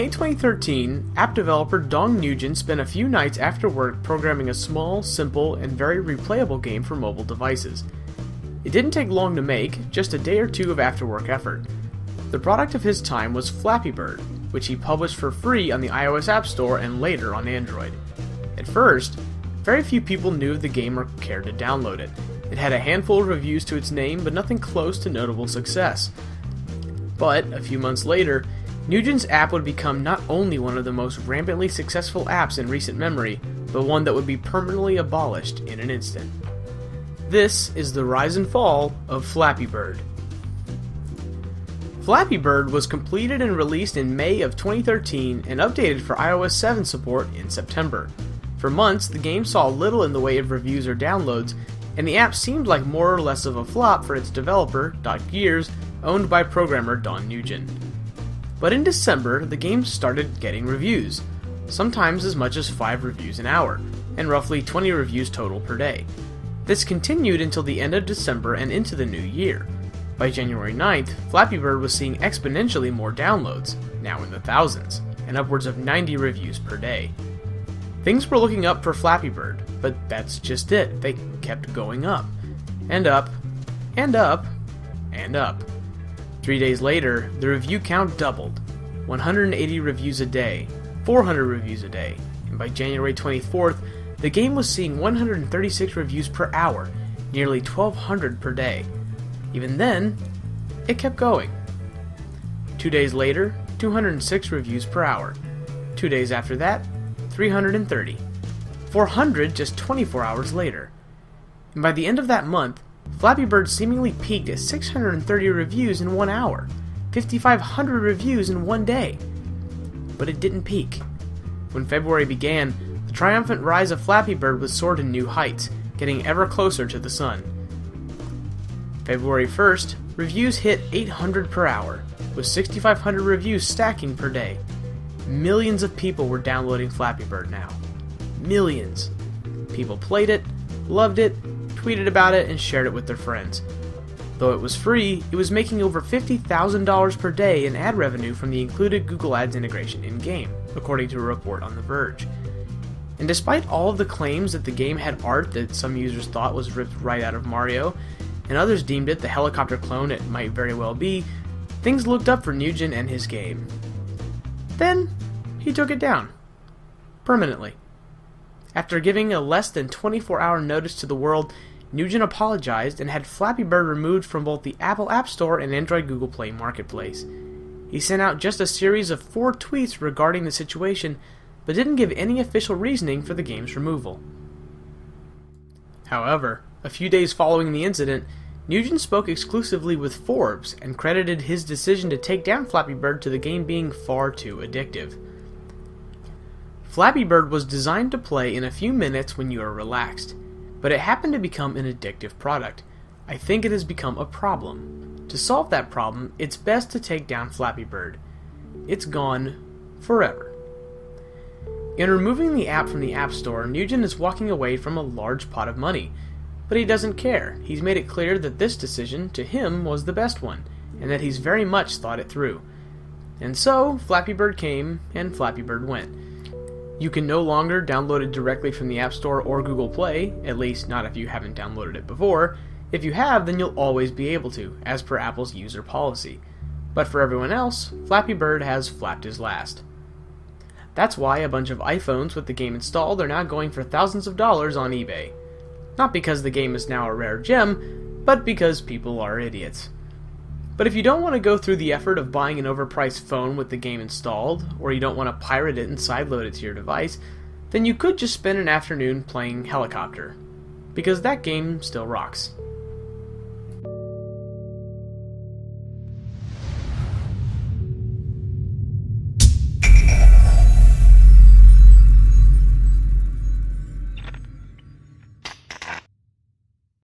May 2013, app developer Dong Nugent spent a few nights after work programming a small, simple, and very replayable game for mobile devices. It didn't take long to make, just a day or two of after-work effort. The product of his time was Flappy Bird, which he published for free on the iOS App Store and later on Android. At first, very few people knew of the game or cared to download it. It had a handful of reviews to its name, but nothing close to notable success. But, a few months later, Nugent's app would become not only one of the most rampantly successful apps in recent memory, but one that would be permanently abolished in an instant. This is the rise and fall of Flappy Bird. Flappy Bird was completed and released in May of 2013 and updated for iOS 7 support in September. For months, the game saw little in the way of reviews or downloads, and the app seemed like more or less of a flop for its developer, .Gears, owned by programmer Don Nugent. But in December, the game started getting reviews, sometimes as much as 5 reviews an hour, and roughly 20 reviews total per day. This continued until the end of December and into the new year. By January 9th, Flappy Bird was seeing exponentially more downloads, now in the thousands, and upwards of 90 reviews per day. Things were looking up for Flappy Bird, but that's just it. They kept going up, and up, and up, and up. 3 days later, the review count doubled. 180 reviews a day, 400 reviews a day, and by January 24th, the game was seeing 136 reviews per hour, nearly 1,200 per day. Even then, it kept going. 2 days later, 206 reviews per hour. 2 days after that, 330. 400 just 24 hours later. And by the end of that month, Flappy Bird seemingly peaked at 630 reviews in 1 hour, 5,500 reviews in 1 day. But it didn't peak. When February began, the triumphant rise of Flappy Bird would soar to new heights, getting ever closer to the sun. February 1st, reviews hit 800 per hour, with 6,500 reviews stacking per day. Millions of people were downloading Flappy Bird now. Millions. People played it, loved it, tweeted about it, and shared it with their friends. Though it was free, it was making over $50,000 per day in ad revenue from the included Google Ads integration in-game, according to a report on The Verge. And despite all of the claims that the game had art that some users thought was ripped right out of Mario, and others deemed it the helicopter clone it might very well be, things looked up for Nugent and his game. Then, he took it down. Permanently. After giving a less than 24-hour notice to the world, Nugent apologized and had Flappy Bird removed from both the Apple App Store and Android Google Play Marketplace. He sent out just a series of 4 tweets regarding the situation, but didn't give any official reasoning for the game's removal. However, a few days following the incident, Nugent spoke exclusively with Forbes and credited his decision to take down Flappy Bird to the game being far too addictive. Flappy Bird was designed to play in a few minutes when you are relaxed, but it happened to become an addictive product. I think it has become a problem. To solve that problem, it's best to take down Flappy Bird. It's gone forever. In removing the app from the App Store, Nugent is walking away from a large pot of money. But he doesn't care. He's made it clear that this decision, to him, was the best one, and that he's very much thought it through. And so, Flappy Bird came, and Flappy Bird went. You can no longer download it directly from the App Store or Google Play, at least not if you haven't downloaded it before. If you have, then you'll always be able to, as per Apple's user policy. But for everyone else, Flappy Bird has flapped his last. That's why a bunch of iPhones with the game installed are now going for thousands of dollars on eBay. Not because the game is now a rare gem, but because people are idiots. But if you don't want to go through the effort of buying an overpriced phone with the game installed, or you don't want to pirate it and sideload it to your device, then you could just spend an afternoon playing Helicopter, because that game still rocks.